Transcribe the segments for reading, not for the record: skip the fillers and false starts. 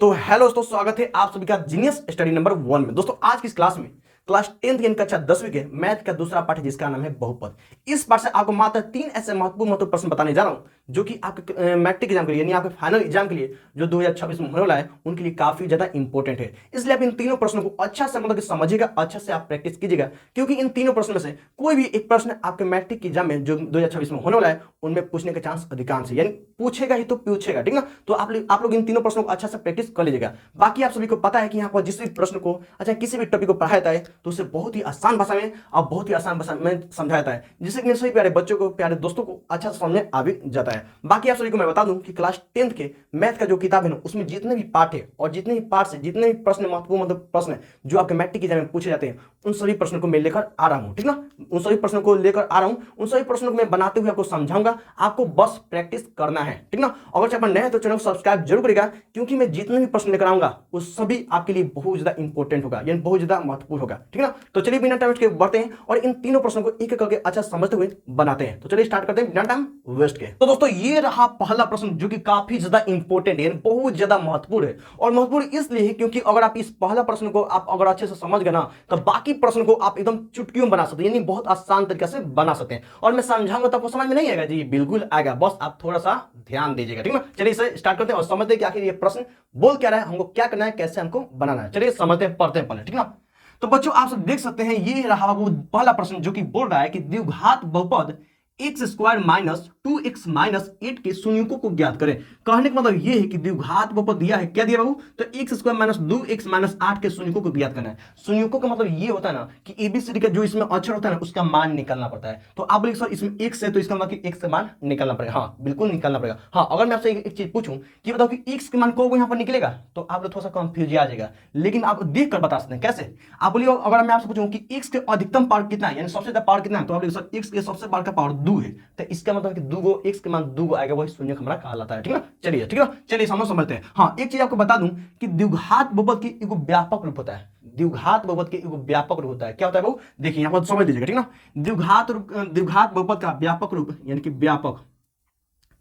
तो हेलो दोस्तों, स्वागत है आप सभी का जीनियस स्टडी नंबर 1 में। दोस्तों आज की इस क्लास में क्लास 10th यानी कक्षा 10वीं के मैथ का दूसरा पाठ है जिसका नाम है बहुपद। इस पाठ से आपको मात्र 3 ऐसे महत्वपूर्ण प्रश्न बताने जा रहा हूं जो कि आपके मैट्रिक एग्जाम के लिए यानी आपके फाइनल एग्जाम के लिए जो 2026 में होने वाला है उनके लिए काफी ज्यादा इंपॉर्टेंट है। इसलिए आप इन तीनों प्रश्नों को अच्छा से कि समझिएगा, अच्छा से आप प्रैक्टिस कीजिएगा, क्योंकि इन तीनों प्रश्नों में से कोई भी एक प्रश्न आपके मैट्रिक के एग्जाम में जो 2026 में होने वाला है उनमें पूछने का चांस अधिकांश है, यानी पूछेगा ही तो पूछेगा, ठीक ना। तो आप लोग इन तीनों प्रश्नों को अच्छा से प्रैक्टिस कर लीजिएगा। बाकी आप सभी को पता है कि यहाँ पर जिस भी प्रश्न को अच्छा किसी भी टॉपिक को पढ़ाया जाता है तो उसे बहुत ही आसान भाषा में और बहुत ही आसान भाषा में समझाया जाता है, जिससे कि मेरे सभी प्यारे बच्चों को, प्यारे दोस्तों को अच्छा से समझ में आ भी जाता है। बाकी आप सभी को मैं बता दूं कि क्लास 10th के मैथ का जो किताब है ना उसमें जितने भी पार्ट है और जितने भी पार्ट से जितने भी प्रश्न महत्वपूर्ण प्रश्न है जो आपके मैट्रिक एग्जाम में पूछे जाते हैं उन सभी प्रश्नों को मैं लेकर आ रहा हूँ, ठीक ना। उन सभी प्रश्नों को लेकर आ रहा हूँ, उन सभी प्रश्नों को मैं बनाते हुए आपको समझाऊंगा, आपको बस प्रैक्टिस करना है, ठीक ना। अगर चैनल नए हैं तो चैनल को सब्सक्राइब जरूर करेगा, क्योंकि मैं जितने भी प्रश्न लेकर आऊंगा वो सभी आपके लिए बहुत ज्यादा इंपॉर्टेंट होगा, यानी बहुत ज्यादा महत्वपूर्ण होगा, ठीक है ना। तो चलिए बिना टाइम वेस्ट के बढ़ते हैं और इन तीनों प्रश्नों को एक एक करके अच्छा समझते हुए बनाते हैं। तो चलिए स्टार्ट करते हैं बिना टाइम वेस्ट के। तो दोस्तों ये रहा पहला प्रश्न जो कि काफी ज्यादा इंपॉर्टेंट है, बहुत ज्यादा महत्वपूर्ण है। और महत्वपूर्ण इसलिए है क्योंकि अगर आप इस पहला प्रश्न को आप अगर अच्छे से समझ गए ना तो बाकी प्रश्न को आप एकदम चुटकियों में बना सकते हैं, यानी बहुत आसान तरीके से बना सकते हैं। और मैं समझाऊंगा तो आपको समझ में नहीं आएगा जी, बिल्कुल आएगा, बस आप थोड़ा सा ध्यान दीजिएगा, ठीक है। चलिए इसे स्टार्ट करते हैं और समझते हैं कि आखिर ये प्रश्न बोल क्या रहा है, हमको क्या करना है, कैसे हमको बनाना है। चलिए समझते हैं, पढ़ते हैं पहले, ठीक ना। तो बच्चों आप सब देख सकते हैं ये रहा वो पहला प्रश्न जो कि बोल रहा है कि द्विघात बहुपद x square minus 2x minus 8 के संयुगों को ज्ञात करें। कहने का मतलब ये है कि द्विघात बहुपद दिया है, क्या दिया बाबू, तो x square minus 2x minus 8 के संयुगों को ज्ञात करना है। संयुगों का मतलब ये होता है ना कि एबीसीडी का जो इसमें अक्षर होता है ना उसका मान निकालना पड़ता है। तो आप बोले सर इसमें x है तो इसका मतलब कि x का मान निकालना पड़ेगा। हाँ बिल्कुल निकालना पड़ेगा। हाँ अगर मैं आपसे एक चीज पूछूं कि बताओ कि x के मान को यहाँ पर निकलेगा तो आप लोग थोड़ा सा कंफ्यूज आ जाएगा, लेकिन आप देख कर बता सकते हैं। कैसे? आप बोलिए अगर मैं आपसे पूछूं कि x के अधिकतम पावर कितना है, यानी सबसे ज्यादा पावर कितना है, तो आप बोलिए सर x के सबसे बड़ा का पावर 2 है, तो इसका मतलब कि 2 x के मान 2 आएगा, वही शून्य हमारा कहलाता है, ठीक है। चलिए ठीक है, चलिए समझते हैं। हाँ एक चीज आपको बता दूं कि द्विघात बहुपद की एक व्यापक रूप होता है, द्विघात बहुपद के एक व्यापक रूप होता है। क्या होता है वो देखिए यहाँ पर समझ लीजिएगा, ठीक ना। द्विघात बहुपद का व्यापक रूप यानी कि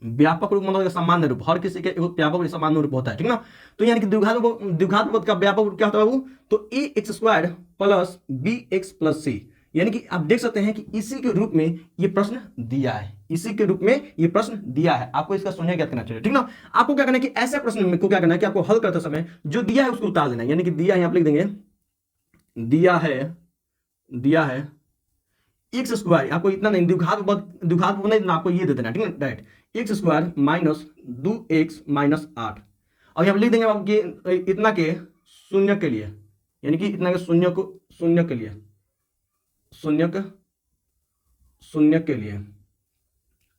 व्यापक रूप मतलब सामान्य रूप, हर किसी के एक व्यापक सामान्य रूप होता है, ठीक ना। तो यानी कि द्विघात बहुपद का व्यापक रूप क्या होता है बाबू, तो A X square plus B X plus C, यानी कि आप देख सकते हैं कि इसी के रूप में ये प्रश्न दिया है, इसी के रूप में ये प्रश्न दिया है। आपको इसका शून्य ज्ञात करना चाहिए, ठीक ना। आपको क्या करना है कि ऐसे प्रश्न में को क्या करना है कि आपको हल करते समय जो दिया है उसको उतार देना है, यानी कि दिया है आप लिख देंगे दिया है एक्स स्क्वायर, आपको इतना नहीं, द्विघात नहीं देना, आपको ये दे देना, ठीक है, direct x square minus 2x minus 8, और यहाँ लिख देंगे आपके इतना के शून्य के लिए, यानी कि इतना के शून्य के लिए शून्य के लिए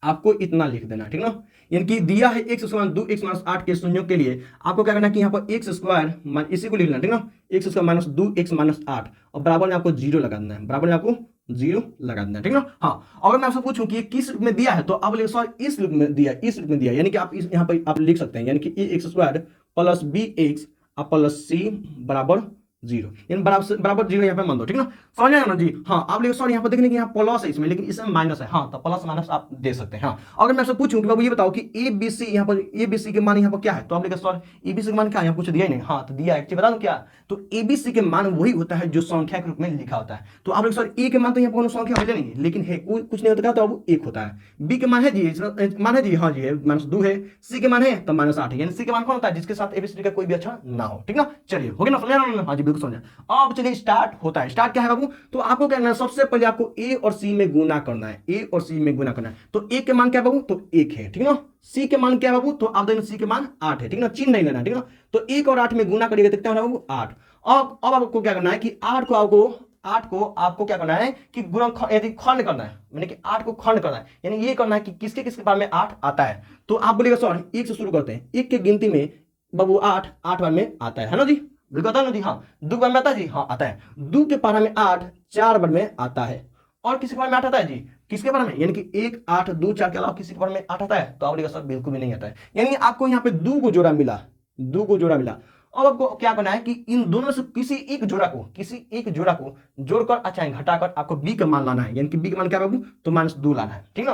आपको इतना लिख देना, ठीक ना। यानी कि दिया है एक्स स्क्वायर 2x माइनस 8 के शून्यों के लिए आपको क्या करना है कि यहाँ पर एक्स स्क्वायर इसी को लिखना, ठीक ना, x square minus 2x minus 8 और बराबर में आपको जीरो लगा देना है, बराबर में आपको जीरो लगा देना, ठीक ना। हाँ अगर मैं आपसे पूछूं कि ये किस रूप में दिया है तो आप लिख सॉरी इस रूप में दिया, यानी कि आप इस यहाँ पर आप लिख सकते हैं, यानी कि A X square plus B X plus C बराबर जीरो, यानी बराबर जीरो यहाँ पे मान दो, ठीक ना। समझ आया ना जी। हाँ आप लिखो सॉरी यहाँ पर देखने की यहाँ प्लस है इसमें, लेकिन इसमें माइनस है, हाँ तो प्लस माइनस आप दे सकते हैं। हाँ अगर मैं आपसे पूछूं कि बाबू ये बताओ कि ए बी सी यहाँ पर ए बी सी के मान यहाँ पर क्या है, तो आप लिखो सॉरी ए बी सी के मान क्या है, यहाँ कुछ दिया ही नहीं। हाँ तो दिया है, बता दूं क्या, तो ए बी सी के मान वही होता है जो संख्या के रूप में लिखा होता है। तो आप लिखो सॉरी ए के मान तो यहाँ पर संख्या होता नहीं है, लेकिन है कुछ नहीं होता, तो अब एक होता है। बी के मान है जी, हाँ जी है माइनस 2 है, सी के मान है तो माइनस 8 है, यानी सी के मान कौन होता है जिसके साथ एबीसीडी का कोई भी अक्षर ना हो, ठीक ना। चलिए हो गया ना, समझा ना। हाँ जी बिल्कुल समझा। अब चलिए स्टार्ट होता है। स्टार्ट क्या है बाबू, तो आपको क्या करना है, सबसे पहले आपको ए और सी में गुना करना है, ए और सी में गुना करना है। तो ए के मान क्या बाबू, तो 1 है, ठीक ना। सी के मान क्या बाबू, तो आप देखें सी के मान 8 है, ठीक ना, चिन्ह नहीं लेना, ठीक ना। तो 1 और 8 में गुना करिएगा तो कितना होगा बाबू 8। अब आपको क्या करना है कि 8 को आपको क्या करना है कि यदि खंड करना है, यानी कि 8 को खंड करना है, यानी ये करना है कि किसके किसके बार में 8 आता है। तो आप बोलिएगा सॉरी 1 से शुरू करते हैं, 1 के गिनती में बाबू 8 बार में आता है ना जी, बिल्कुल आता है ना जी। हाँ 2 बार में आता है जी, हाँ आता है। 2 के पारा में 8 4 बार में आता है, और किसी के बारे में 8 आता है जी, किसके बारे में, यानी कि 1 8 2 4 के अलावा किसी के बारे में 8 आता है, तो आप बोलिएगा सर बिल्कुल भी नहीं आता है। यानी आपको यहाँ पे 2 को जोड़ा मिला। अब आपको क्या करना है कि इन दोनों से किसी एक जोड़ा को जोड़कर अच्छा घटाकर आपको बी का मान लाना है, यानी कि बी का मान क्या बाबू, तो -2 लाना है, ठीक ना।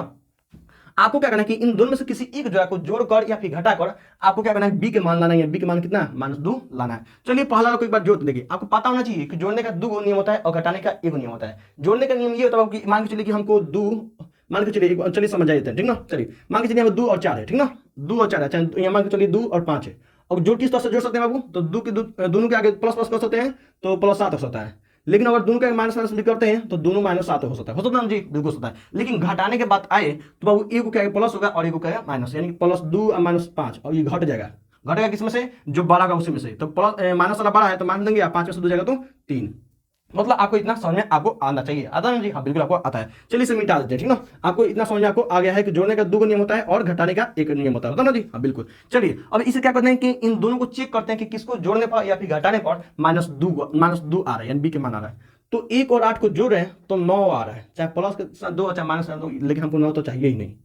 आपको क्या करना है कि इन दोनों में से किसी एक जोड़ा को जोड़कर या फिर घटाकर आपको क्या करना है, बी के मान लाना है। बी के मान कितना, -2 लाना है। चलिए पहला लोग एक बार जोड़ देखिए। आपको पता होना चाहिए कि जोड़ने का 2 नियम होता है और घटाने का 1 नियम होता है। जोड़ने का नियम ये होता है कि मान के चलिए कि हमको 2, मान के चलिए, चलिए समझ जाते हैं, ठीक ना। चलिए मान के चलिए 2 और 4 है, ठीक ना, 2 और 4 है, चाहे यहाँ मान के चलिए 2 और 5 है। और जोड़ किस तरह से जोड़ सकते हैं बाबू, तो दोनों के आगे प्लस प्लस कर सकते हैं तो +7 हो सकता है। लेकिन अगर दोनों का माइनस माइनस करते हैं तो दोनों -7 हो सकता है ना जी, बिल्कुल हो सकता है। लेकिन घटाने के बात आए तो बाबू एक को क्या प्लस होगा और एक को क्या माइनस, यानी +2 और -5, और ये घट जाएगा। घटेगा किसमें से, जो बड़ा का उसी में से। तो प्लस माइनस वाला बड़ा है तो माइनस देंगे, 5 में से 2 जाएगा तो 3। मतलब आपको इतना समझ में आपको आना चाहिए। आता है ना जी, हाँ बिल्कुल आपको आता है। चलिए इसे मिटा देते हैं, ठीक ना। आपको इतना समझ में आपको आ गया है कि जोड़ने का 2 नियम होता है और घटाने का 1 नियम होता है ना जी, हाँ बिल्कुल। चलिए अब इसे क्या करते हैं कि इन दोनों को चेक करते हैं कि किसको जोड़ने पर या फिर घटाने पर -2 आ रहा है, यानी बी के मान आ रहा है। तो 1 और 8 को जोड़ रहे हैं तो 9 आ रहा है, चाहे प्लस के साथ 2 चाहे माइनस 2, लेकिन हमको 9 तो चाहिए ही नहीं।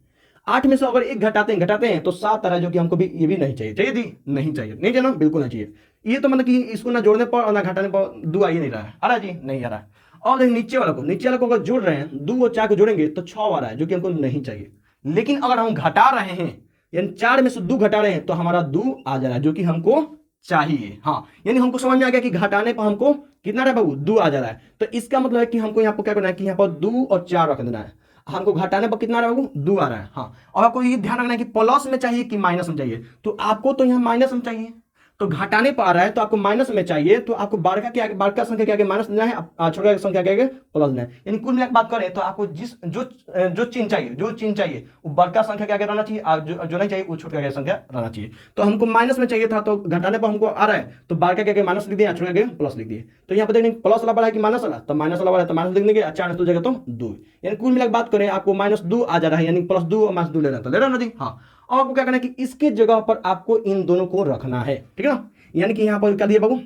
8 में से अगर 1 घटाते हैं तो 7 आ रहा है, जो कि हमको भी ये भी नहीं चाहिए। चाहिए थी, नहीं चाहिए, नहीं चाहिए ना, बिल्कुल नहीं चाहिए। ये तो मतलब कि इसको ना जोड़ने पर और ना घटाने पर 2 आ ही नहीं रहा है। आ रहा है जी, नहीं आ रहा है। और नीचे वाला को अगर जोड़ रहे हैं, 2 और 4 को जोड़ेंगे तो 6 आ रहा है, जो कि हमको नहीं चाहिए। लेकिन अगर हम घटा रहे हैं, यानी 4 में से 2 घटा रहे हैं तो हमारा 2 आ जा रहा है, जो कि हमको चाहिए। हाँ, यानी हमको समझ में आ गया कि घटाने पर हमको कितना रहा बाबू, 2 आ जा रहा है। तो इसका मतलब है कि हमको यहाँ पर क्या करना है कि यहाँ पर 2 और 4 रख देना है। हमको घटाने पर कितना रहा बाबू, 2 आ रहा है। हाँ, और आपको ये ध्यान रखना है कि प्लस में चाहिए कि माइनस में चाहिए। तो आपको तो यहाँ माइनस में चाहिए, तो घटाने पर आ रहा है तो आपको माइनस में चाहिए, तो आपको बारका संख्या के आगे माइनस देना है, छोटा संख्या के आगे प्लस देना है। यानी कुल मिलाकर बात करें तो आपको जो चिन्ह चाहिए वो बड़का संख्या के आगे रहना चाहिए, और जो नहीं चाहिए वो छोटे आगे संख्या रहना चाहिए। तो हमको माइनस में चाहिए था, तो घटाने पर हमको आ रहा है तो बारका के आगे माइनस लिख दिया, छोटे आगे प्लस लिख दिए। तो यहाँ पर देखिए प्लस वाला बड़ा है कि माइनस वाला, तो माइनस वाला बड़ा है तो माइनस लिख देंगे, 4 2 जगह तो 2। यानी कुल मिलाकर बात करें आपको -2 आ जा रहा है, यानी +2 और -2 ले रहा है, तो ले रहा है ना जी। हाँ, और आपको क्या करना है कि इसके जगह पर आपको इन दोनों को रखना है, ठीक है ना। यानी कि यहाँ पर क्या दिया बाबू,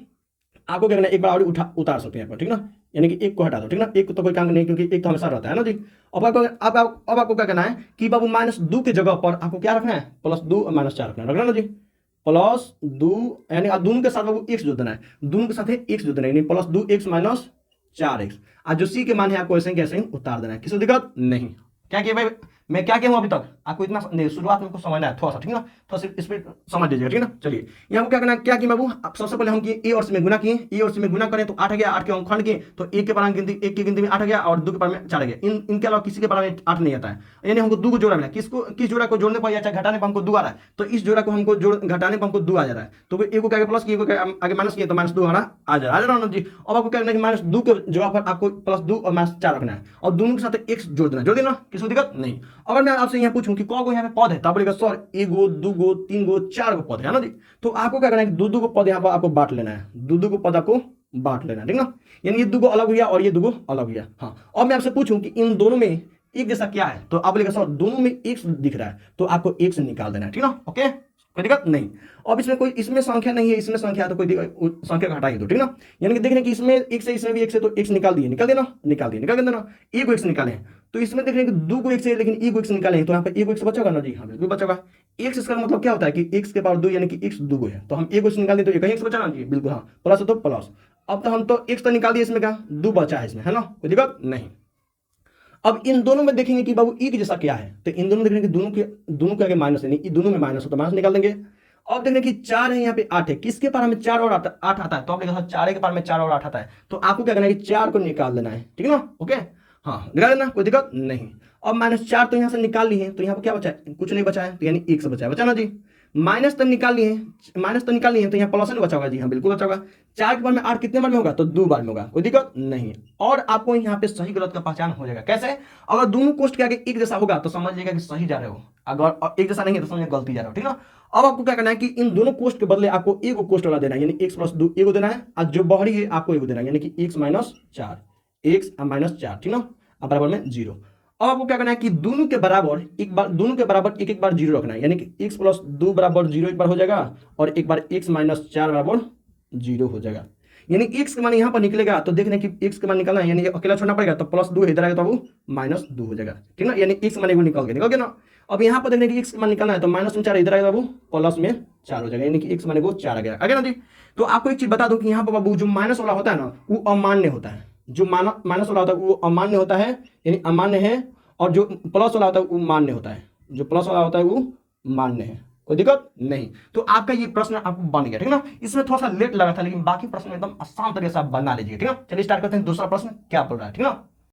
आपको क्या करना है, एक बार और उतार सकते हैं यहाँ पर, ठीक ना। यानी कि एक को हटा दो, ठीक ना, एक को तो कोई काम नहीं, क्योंकि एक तो हमेशा रहता है ना जी। अब आपको क्या करना है कि बाबू -2 के जगह पर आपको क्या रखना है, +2 और -4 रखना ना जी। +2 यानी दोनों के साथ बाबू x जोड़ देना है, दोनों के साथ x जोड़ देना है, यानी +2x - 4x। आज जो c के मान है आपको ऐसे कैसे उतार देना है, किसी दिक्कत नहीं। क्या किया भाई, मैं क्या कहूँ अभी तक आपको इतना शुरुआत में कुछ समझना है थोड़ा सा, ठीक ना, थोड़ा सा स्पीड समझ लीजिएगा, ठीक ना। चलिए यहाँ को क्या करना है, क्या किया बाबू, आप सबसे पहले हम किए ए और सी में गुना किए, ए और सी में गुना करें तो 8 गया, 8 के हम खंड किए तो एक के बारे गिनती, एक की गिनती में 8 गया और 2 के बारे में 4 गया। इनके अलावा किसी के बारे में 8 नहीं आता है। यानी हमको 2 को जोड़ा मिला, किस जोड़ा को जोड़ने पर या चाहे घटाने पर हमको 2 आ रहा है, तो इस जोड़ा को हमको घटाने पर हमको 2 आ जा रहा है। तो एक को क्या प्लस किए, आगे माइनस किए तो -2 हमारा आ जा रहा है जी। अब आपको क्या करना है कि -2 के जगह पर आपको +2 और -4 रखना है, और दोनों के साथ x जोड़ देना, किसी दिक्कत नहीं। अगर मैं आपसे यहाँ पूछूं कि कौन यहाँ पे पद है, तब बोलेगा सर 1 गो 2 गो 3 गो 4 गो पद है ना जी। तो आपको क्या करना है कि 2 को पद यहाँ पर आपको बांट लेना है, 2 को पद आपको बांट लेना है, ठीक ना। यानी ये 2 को अलग हो गया और ये 2 को अलग हो गया। हाँ, अब मैं आपसे पूछूं कि इन दोनों में एक जैसा क्या है, तो आप बोलेगा सर दोनों में x दिख रहा है, तो आपको x निकाल देना है, ठीक ना। ओके, कोई दिक्कत नहीं। अब इसमें संख्या नहीं है, इसमें संख्या है तो कोई संख्या घटाइए तो, ठीक ना। यानी कि देख रहे हैं कि इसमें x है, इसमें भी x है, तो x निकाल देना, एक को x निकाले। तो इसमें देख रहे हैं कि 2 को x है, लेकिन एक को x निकाले, तो यहाँ पे एक को x बचेगा ना जी, हाँ बिल्कुल बचेगा। x इसका मतलब क्या होता है कि x के पावर 2, यानी कि x 2 को है, तो हम एक को x निकाल दें तो एक x बचा ना जी, बिल्कुल। हाँ, प्लस है तो प्लस। अब तो हम तो x तो निकाल दिए, इसमें क्या 2 बचा है इसमें, है ना, कोई दिक्कत नहीं। अब इन दोनों में देखेंगे कि बाबू एक जैसा क्या है, तो इन दोनों में देखेंगे कि दोनों के आगे माइनस है, दोनों में माइनस हो तो माइनस निकाल देंगे। अब देखने की 4 है, यहाँ पे 8 है, किसके पार में 4 और 8 आता है, तो आप लिखा 4 के पार में 4 और 8 आता है, तो आपको क्या करना है कि 4 को निकाल देना है, ठीक है ना। ओके, हाँ निकाल देना, कोई दिक्कत नहीं। अब -4 तो यहाँ से निकाल लिए हैं, तो यहाँ पर क्या बचा है, कुछ नहीं बचा है, तो यानी 1 से बचा ना जी। माइनस तो निकाल लिए, तो यहाँ प्लस बचा होगा जी, हाँ बिल्कुल बचा होगा। 4 के बार में 8 कितने बार में होगा, तो 2 बार में होगा, कोई दिक्कत नहीं। और आपको यहाँ पे सही गलत का पहचान हो जाएगा, कैसे, अगर दोनों कोष्ट के आगे एक जैसा होगा तो समझ लीजिएगा कि सही जा रहे हो, अगर एक जैसा नहीं है तो समझिए गलती जा रहे हो, ठीक ना। अब आपको क्या करना है कि इन दोनों कोष्ट के बदले आपको एक कोष्ट वाला देना है, यानी x + 2 एगो देना है, और जो बाहरी है आपको एगो देना है, यानी कि x - 4, ठीक ना, बराबर में 0। अब आपको क्या करना है कि दोनों के बराबर एक बार एक बार 0 रखना है, यानी कि x + 2 बराबर 0 एक बार हो जाएगा, और एक बार x - 4 बराबर 0 हो जाएगा। यानी x का मान यहाँ पर निकलेगा, तो देखने कि x का मान निकलना है, यानी अकेला छोड़ना पड़ेगा, तो +2 इधर आएगा तो वो -2 हो जाएगा, ठीक ना। यानी x मान एगो निकल गया ना। अब यहाँ पर देखने की x का मान निकलना है, तो -4 इधर आएगा वो +4 हो जाएगा, यानी कि x मान एगो 4 आ गया, आगे ना जी। तो आपको एक चीज बता दूं कि यहाँ पर बाबू जो माइनस वाला होता है ना, वो अमान्य होता है, जो माइनस वाला होता है वो अमान्य होता है, यानी अमान्य है, और जो प्लस वाला होता है वो मान्य होता है। जो प्लस वाला होता है वो मान्य है, कोई दिक्कत नहीं। तो आपका ये प्रश्न आपको बन गया, ठीक है ना। इसमें थोड़ा सा लेट लगा था, लेकिन बाकी प्रश्न एकदम आसान तरीके से आप बना लीजिए, ठीक है। चलिए स्टार्ट करते हैं दूसरा प्रश्न क्या बोल रहा है, ठीक है ना।